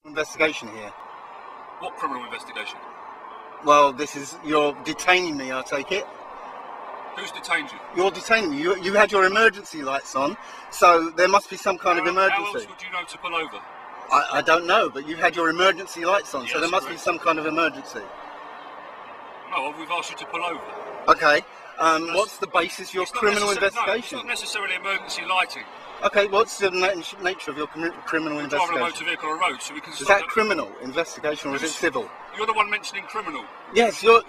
investigation here. What criminal investigation? Well, you're detaining me, I take it. Who's detained you? You're detaining me. You had your emergency lights on, so there must be some kind of emergency. How else would you know to pull over? I don't know, but you had your emergency lights on, Yes, so there must be some kind of emergency. No, we've asked you to pull over. Okay. What's the basis of your criminal investigation? No, it's not necessarily emergency lighting. Okay, what's the nature of your criminal investigation? Driving a motor vehicle on a road, so we can. Is that criminal investigation or is it civil? You're the one mentioning criminal. Yes, you.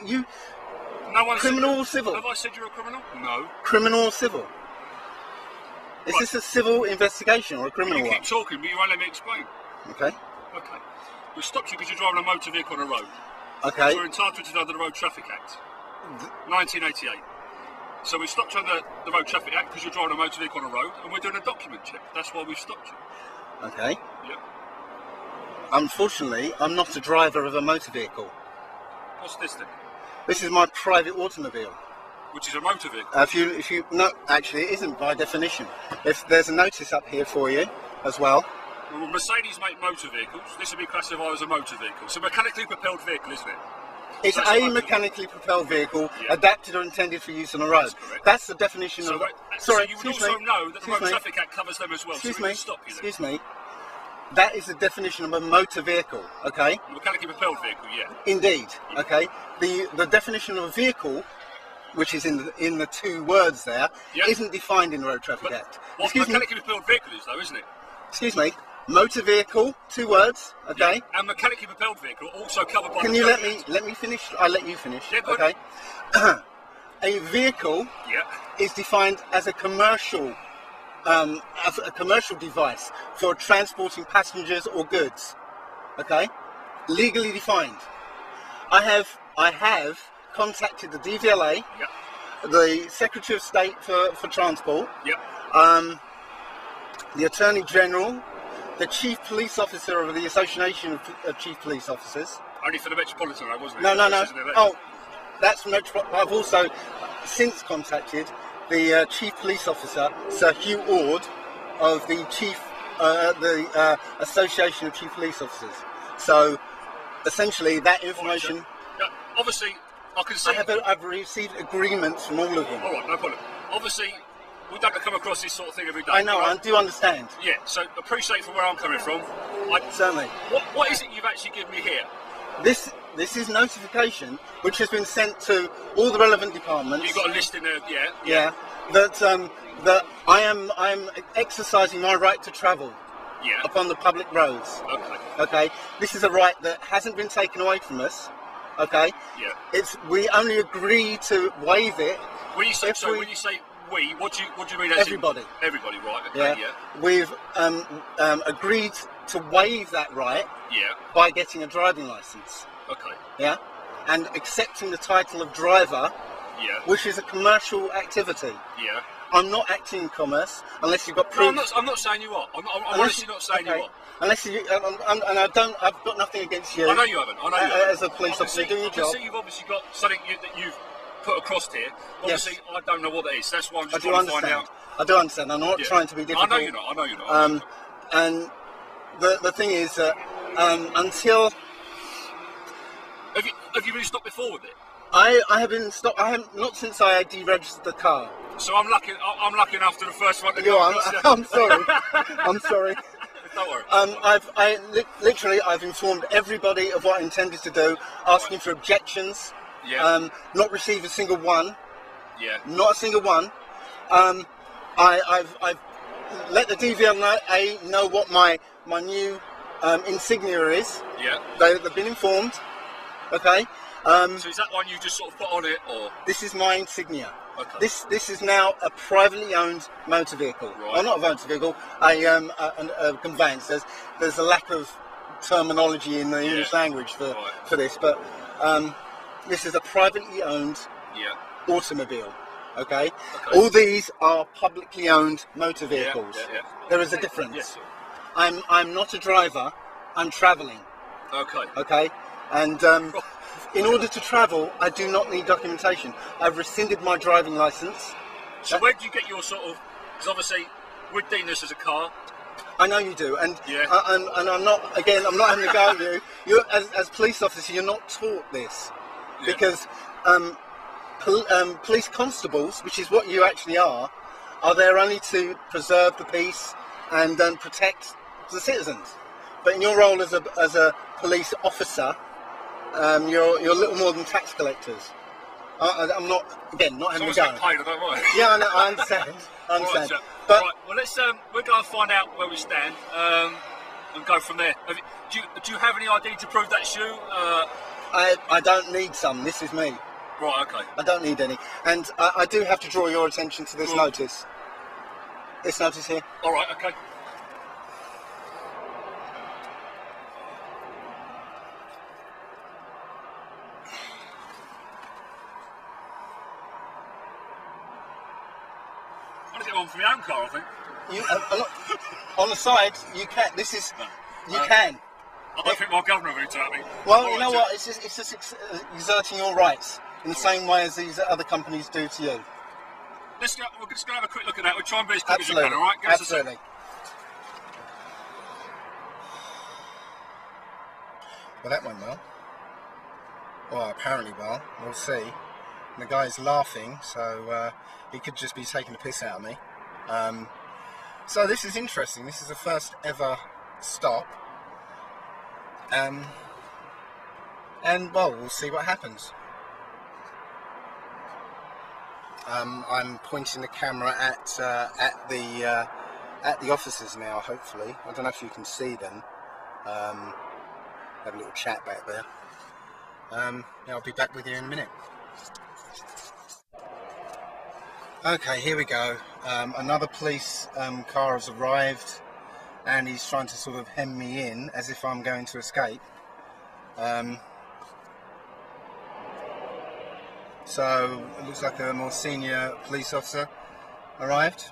No one. Criminal or civil? Have I said you're a criminal? No. Criminal or civil? Is this a civil investigation or a criminal one? You keep talking, but you won't let me explain. Okay. Okay. We stopped you because you're driving a motor vehicle on a road. Okay. So we're entitled to under the Road Traffic Act, 1988. So we stopped you under the Road Traffic Act because you're driving a motor vehicle on a road, and we're doing a document check. That's why we've stopped you. Okay. Yep. Unfortunately, I'm not a driver of a motor vehicle. What's this then? This is my private automobile. Which is a motor vehicle. If you no, actually, it isn't by definition. If there's a notice up here for you as well. Well, Mercedes make motor vehicles. This would be classified as a motor vehicle. It's a mechanically propelled vehicle, isn't it? It's so a mechanically propelled vehicle, yeah, adapted or intended for use on a road. That's the definition of. Sorry, so you would also know that the Road Traffic Act covers them as well. Excuse so me. Stop you then. Excuse me. That is the definition of a motor vehicle. Okay. A mechanically propelled vehicle, yeah. Indeed. Okay. The definition of a vehicle, which is in the two words there, isn't defined in the Road Traffic Act. What mechanically propelled vehicle is, though, isn't it? Excuse me. Motor vehicle, two words, okay? Yeah, and mechanically propelled vehicle also covered by. Can you let me finish? I'll let you finish. Yeah, okay. A vehicle is defined as a commercial device for transporting passengers or goods. Okay? Legally defined. I have contacted the DVLA, the Secretary of State for Transport, the Attorney General, the Chief Police Officer of the Association of Chief Police Officers. Only for the Metropolitan, wasn't it? No. Oh, that's Metropolitan. I've also since contacted the Chief Police Officer, Sir Hugh Ord, of the Association of Chief Police Officers. So, essentially, that information. Obviously, I can see. I've received agreements from all of them. All right, no problem. Obviously, we don't come across this sort of thing every day. I know, I do understand. Yeah, so appreciate from where I'm coming from. Certainly. What is it you've actually given me here? This is notification which has been sent to all the relevant departments. You've got a list in there, yeah. That I am exercising my right to travel. Yeah. Upon the public roads. Okay. This is a right that hasn't been taken away from us. Okay. Yeah. We only agree to waive it. When you say we, what do you mean? Everybody. Everybody, right? Okay. Yeah. We've agreed to waive that right. Yeah. By getting a driving license. Okay. Yeah. And accepting the title of driver. Yeah. Which is a commercial activity. Yeah. I'm not acting in commerce unless you've got proof. No, I'm not saying you are. I'm honestly not saying you are. Unless you, and I've got nothing against you. I know you haven't. As a police officer doing your job. I can see you've obviously got something that you've put across here. Obviously, I don't know what that is. That's why I'm just trying to find out. I do understand. I'm not trying to be difficult. I know you're not. And the thing is that until. Have you been stopped before with it? I have been stopped. I haven't, not since I deregistered the car. So I'm lucky enough to the first one to go. I'm sorry. I'm sorry. Don't worry. I've informed everybody of what I intended to do, asking for objections. Yeah. Not received a single one. Yeah. Not a single one. I've let the DVLA know what my new insignia is. Yeah. They've been informed. Okay. So is that one you just sort of put on it, or? This is my insignia. Okay. This is now a privately owned motor vehicle. Right. Well, not a motor vehicle, a conveyance. There's a lack of terminology in the English language for this, but this is a privately owned automobile. Okay? All these are publicly owned motor vehicles. Yeah. There is a difference. Yes. I'm not a driver. I'm travelling. Okay. Okay, and. In order to travel, I do not need documentation. I've rescinded my driving licence. So where do you get your sort of... Because obviously, we're deeming this as a car. I know you do, and and I'm not. Again, I'm not having to go at you. You, as police officer, you're not taught this because police constables, which is what you actually are there only to preserve the peace and protect the citizens. But in your role as a police officer, you're little more than tax collectors. I'm not having to go. Paid, I don't mind. Yeah, I understand. Right, but right, well, let's we're going to find out where we stand and go from there. Do you have any ID to prove that's you? I don't need some. This is me. Right. Okay. I don't need any, and I do have to draw your attention to this notice. This notice here. All right. Okay. Get one from your own car, I think. On the side, you can. This is you can. I don't think my governor would tell me. Well, you know what? It's just exerting your rights in the same way as these other companies do to you. We're just going to have a quick look at that. We'll try and be as quick as we can, all right? Absolutely. Well, that went well. Well, apparently well. We'll see. And the guy's laughing, so he could just be taking the piss out of me. So this is interesting. This is the first ever stop. And well, we'll see what happens. I'm pointing the camera at the officers now. Hopefully, I don't know if you can see them. Have a little chat back there. I'll be back with you in a minute. Okay, here we go. Another police car has arrived, and he's trying to sort of hem me in as if I'm going to escape. So it looks like a more senior police officer arrived.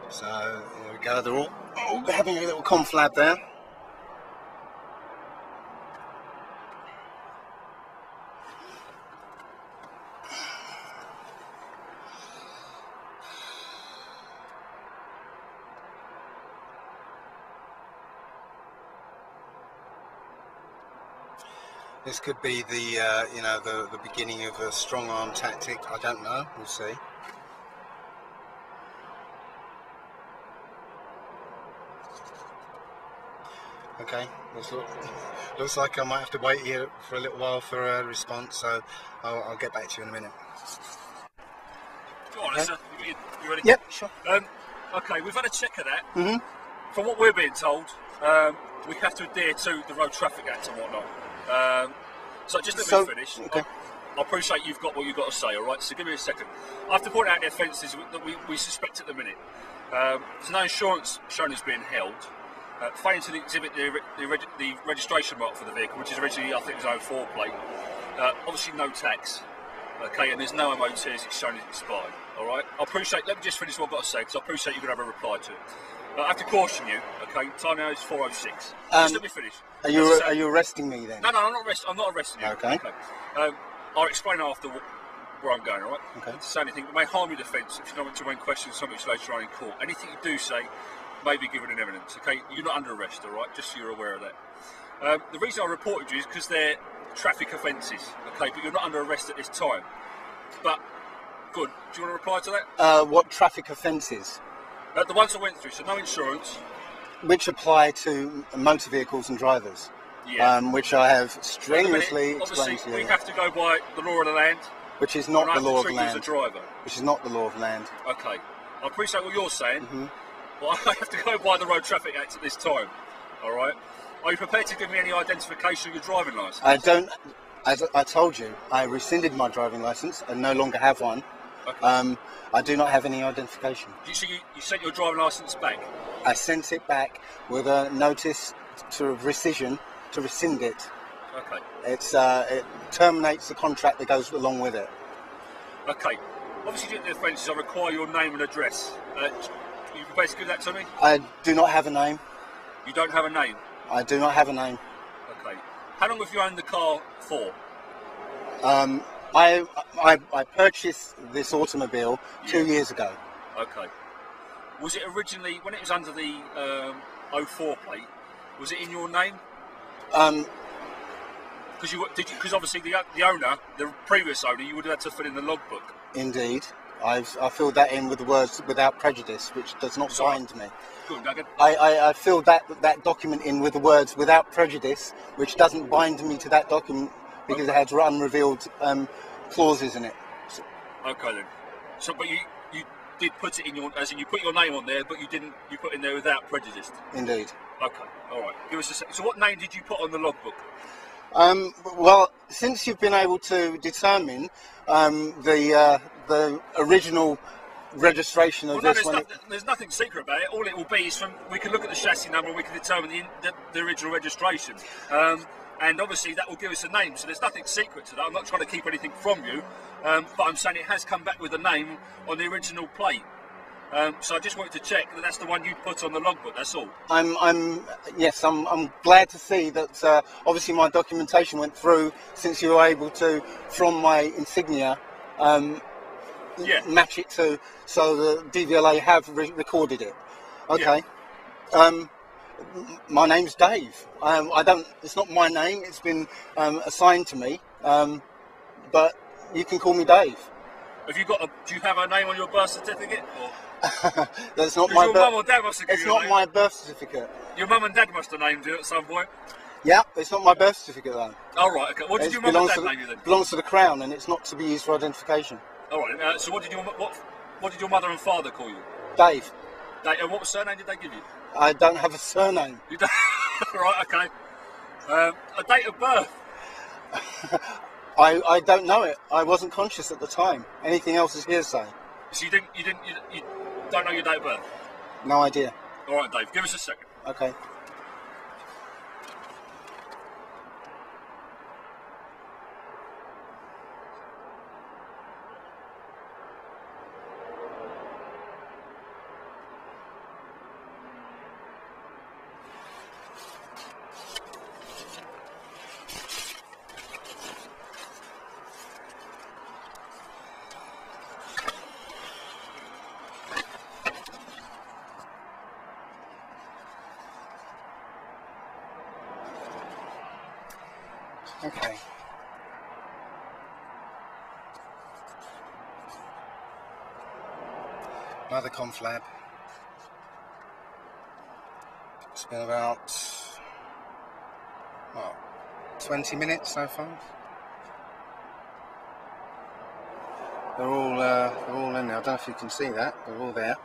So there we go, they're all having a little conflab there. This could be the beginning of a strong arm tactic. I don't know. We'll see. Okay, looks like I might have to wait here for a little while for a response, so I'll get back to you in a minute. Go on, okay. You ready? Yep, sure. Okay, we've had a check of that. Mm-hmm. From what we're being told, we have to adhere to the Road Traffic Act and whatnot. So just let me finish. Okay. I appreciate you've got what you've got to say, alright? So give me a second. I have to point out the offences that we suspect at the minute. There's no insurance shown as being held. Failing to exhibit the registration mark for the vehicle, which is originally, I think, it was 04 plate. Obviously, no tax. Okay, and there's no MOT as it's shown as expired. All right. I appreciate. Let me just finish what I've got to say, because I appreciate you're going to have a reply to it. I have to caution you. Okay, time now is 4:06. Just let me finish. Are you arresting me then? No, I'm not arresting you. Okay. I'll explain after where I'm going. All right. Okay. Say anything that may harm your defence if you don't want to raise questions something later on in court. Anything you do say may be given in evidence. Okay, you're not under arrest, all right? Just so you're aware of that. The reason I reported you is because they're traffic offences. Okay, but you're not under arrest at this time. But good. Do you want to reply to that? What traffic offences? The ones I went through. So no insurance. Which apply to motor vehicles and drivers. Yeah. Which I have strenuously explained to you. We have to go by the law of the land. Which is not the law of the land. As a driver. Which is not the law of the land. Okay. I appreciate what you're saying. Mm-hmm. Well, I have to go by the Road Traffic Act at this time. All right. Are you prepared to give me any identification of your driving licence? I don't. As I told you, I rescinded my driving licence and no longer have one. Okay. I do not have any identification. You sent your driving licence back? I sent it back with a notice to rescission to rescind it. Okay. It terminates the contract that goes along with it. Okay. Obviously, due to the offences, I require your name and address. You prepared to give that to me? I do not have a name. You don't have a name? I do not have a name. Okay. How long have you owned the car for? I purchased this automobile 2 years ago. Okay. Was it originally, when it was under the 04 plate, was it in your name? Because obviously the owner, the previous owner, you would have had to fill in the logbook. Indeed. I filled that in with the words "without prejudice," which does not bind me. Good, I filled that document in with the words "without prejudice," which doesn't bind me to that document because it has unrevealed clauses in it. Okay then. So, but you did put it in your, as in you put your name on there, but you didn't. You put in there without prejudice. Indeed. Okay. All right. Give us a second. So, what name did you put on the logbook? Well, since you've been able to determine the original registration of this one, there's nothing secret about it. All it will be is we can look at the chassis number and we can determine the original registration. And obviously that will give us a name. So there's nothing secret to that. I'm not trying to keep anything from you, but I'm saying it has come back with a name on the original plate. So I just wanted to check that that's the one you put on the logbook. That's all. I'm glad to see that. Obviously, my documentation went through since you were able to, from my insignia, match it to. So the DVLA have recorded it. Okay. Yeah. My name's Dave. It's not my name. It's been assigned to me. But you can call me Dave. Do you have a name on your birth certificate? Or? That's not my. Your mum or dad must have given you a name. It's not my birth certificate. Your mum and dad must have named you at some point. Yeah, it's not my birth certificate though. Oh right, okay. What did your mum and dad name you then? It belongs to the Crown, and it's not to be used for identification. All right. So what did your mother and father call you? Dave. And what surname did they give you? I don't have a surname. You don't? Right, okay. A date of birth? I don't know it. I wasn't conscious at the time. Anything else is hearsay. So you don't know your date of birth? No idea. All right, Dave. Give us a second. Okay. Okay. Another conflab. It's been about 20 minutes so far. They're all in there. I don't know if you can see that. They're all there.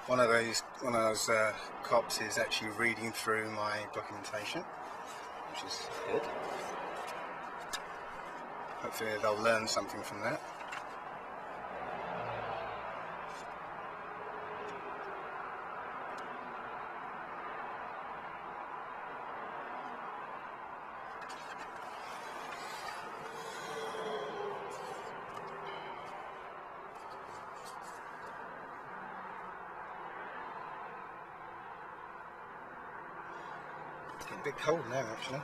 One of those cops is actually reading through my documentation, which is good. Hopefully they'll learn something from that. It's getting a bit cold now, actually.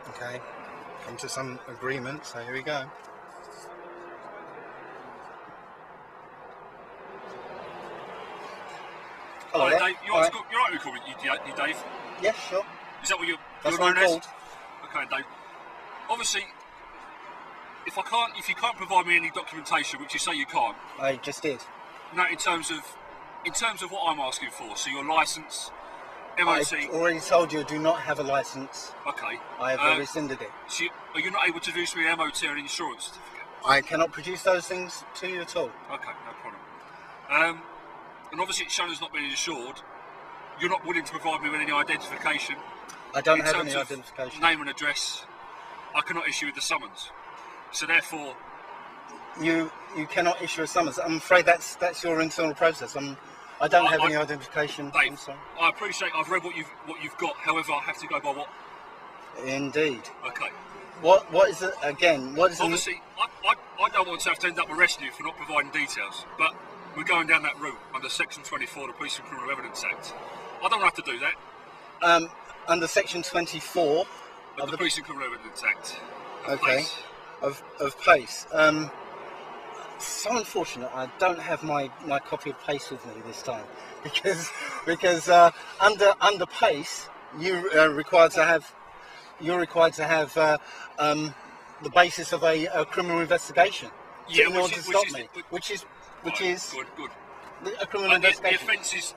Okay, come to some agreement, so here we go. Hello, Hi, there. Dave. You're right with me, you Dave? Yeah, sure. Is that what you're That's what I'm called. Okay, Dave. Obviously, if you can't provide me any documentation, which you say you can't. I just did. No, in terms of what I'm asking for, so your license, MOT. I already told you I do not have a license. Okay. I have rescinded it. So are you not able to produce me an MOT or an insurance certificate? I cannot produce those things to you at all. Okay, no problem. And obviously it's shown as not being insured. You're not willing to provide me with any identification. I don't have any identification. Name and address. I cannot issue with the summons. So therefore, you cannot issue a summons. I'm afraid that's your internal process. I don't have any identification. Dave, I appreciate. I've read what you've got. However, I have to go by what. Indeed. Okay. What is it again? What is obviously? I don't want to have to end up arresting you for not providing details, but we're going down that route under Section 24 of the Police and Criminal Evidence Act. I don't want to have to do that. Under Section 24 of the Police and Criminal Evidence Act. Okay. Of PACE. So unfortunate I don't have my copy of PACE with me this time because under PACE you're required to have the basis of a criminal investigation. Yeah, in order to stop me, which is good. A criminal investigation. The offence is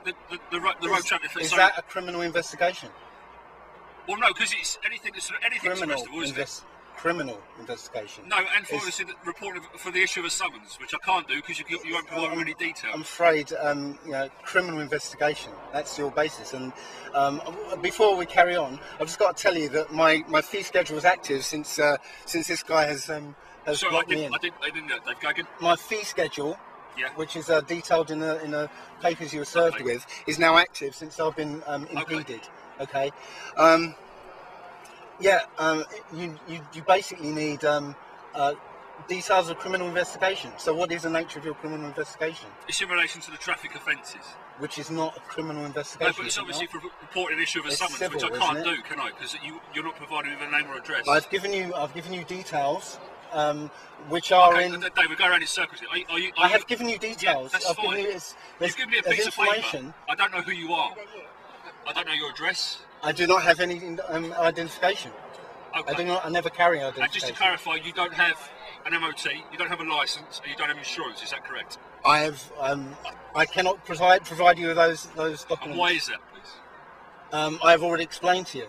the road traffic offence. Is that a criminal investigation? Well, no, because it's anything arrestable, isn't it? Criminal investigation. No, and for obviously the report for the issue of a summons, which I can't do because you won't provide me any detail. I'm afraid, criminal investigation. That's your basis. And before we carry on, I've just got to tell you that my fee schedule was active since this guy has blocked me in. I didn't know, Dave Gagan. My fee schedule, which is detailed in the papers you were served with, is now active since I've been impeded. Okay. You basically need details of criminal investigation. So what is the nature of your criminal investigation? It's in relation to the traffic offences. Which is not a criminal investigation. No, but it's obviously for reporting an issue of a summons, civil, which I can't do, can I? Because you're not providing me with a name or address. I've given you details, which are in. Dave, we're going around in circles. I have given you details. Yeah, that's fine. You've given me a piece of paper. I don't know who you are. I don't know your address. I do not have any identification. Okay. I never carry identification. And just to clarify, you don't have an MOT, you don't have a licence, and you don't have insurance. Is that correct? I have. I cannot provide you with those documents. And why is that, please? I have already explained to you.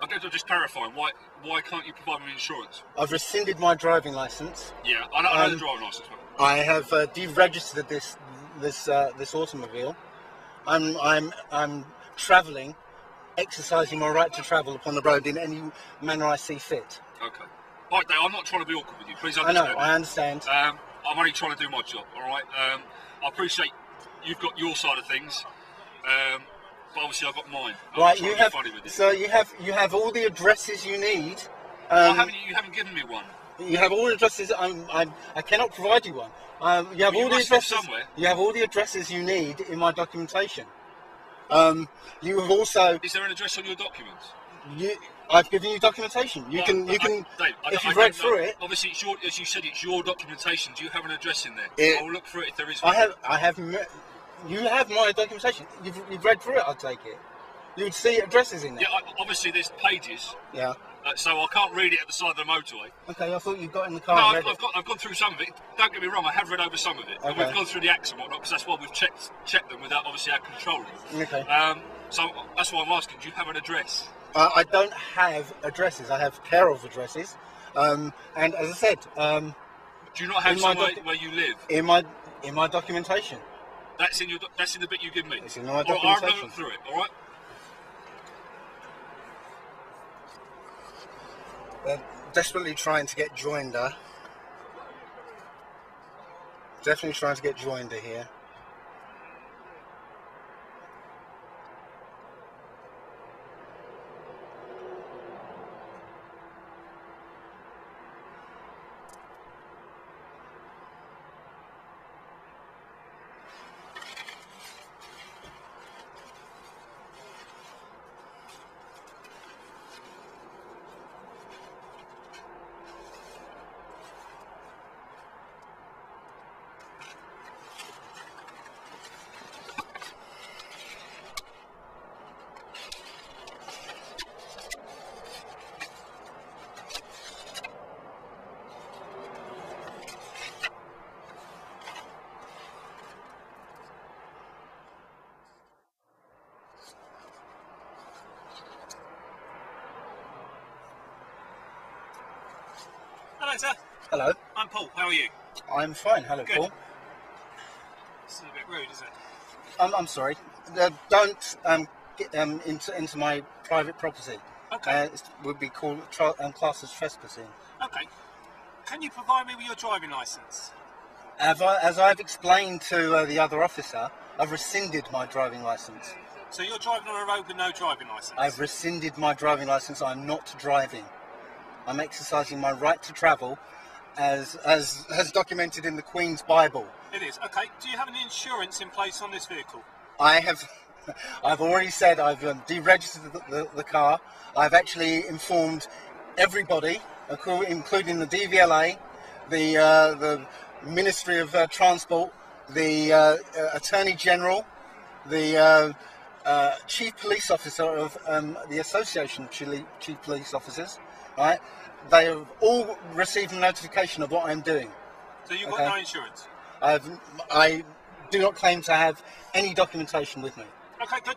Okay, so just clarifying. Why can't you provide me insurance? I've rescinded my driving licence. Yeah, I know the driving licence. I have deregistered this automobile. I'm travelling, exercising my right to travel upon the road in any manner I see fit. Okay. All right, Dave, I'm not trying to be awkward with you. Please understand. I know, I understand. I'm only trying to do my job, all right? I appreciate you've got your side of things, but obviously I've got mine. Right, you have. So you have all the addresses you need. You haven't given me one. You have all the addresses. I cannot provide you one. You have all the addresses. Somewhere. You have all the addresses you need in my documentation. You have also. Is there an address on your documents? I've given you documentation. You can. Dave, if you've read through it. Obviously, as you said, it's your documentation. Do you have an address in there? I'll look through it if there is one. I have. You have my documentation. You've read through it. I take it. You would see addresses in there. Yeah. Obviously, there's pages. Yeah. So I can't read it at the side of the motorway. Okay, I thought you got in the car. No, I've gone through some of it. Don't get me wrong, I have read over some of it. Okay. And we've gone through the acts and whatnot because that's why we've checked them without obviously our control. Okay. So that's why I'm asking. Do you have an address? I don't have addresses. I have care of addresses. And as I said, do you not have somewhere where you live? In my documentation. That's in the bit you give me. It's in my documentation. I'll look through it. All right. They're desperately trying to get Joinder. Definitely trying to get Joinder here. Hello, sir. Hello. I'm Paul. How are you? I'm fine. Hello, Good. Paul. This is a bit rude, isn't it? I'm sorry. Don't get into my private property. Okay. It would be called classed as trespassing. Okay. Can you provide me with your driving licence? As I've explained to the other officer, I've rescinded my driving licence. So you're driving on a road with no driving licence? I've rescinded my driving licence. I'm not driving. I'm exercising my right to travel, as documented in the Queen's Bible. It is. Okay. Do you have any insurance in place on this vehicle? I have. I've already said I've deregistered the car. I've actually informed everybody, including the DVLA, the Ministry of Transport, the Attorney General, the Chief Police Officer of the Association of Chief Police Officers. Right? They have all received a notification of what I'm doing. So you've got no insurance? I do not claim to have any documentation with me. Okay, good.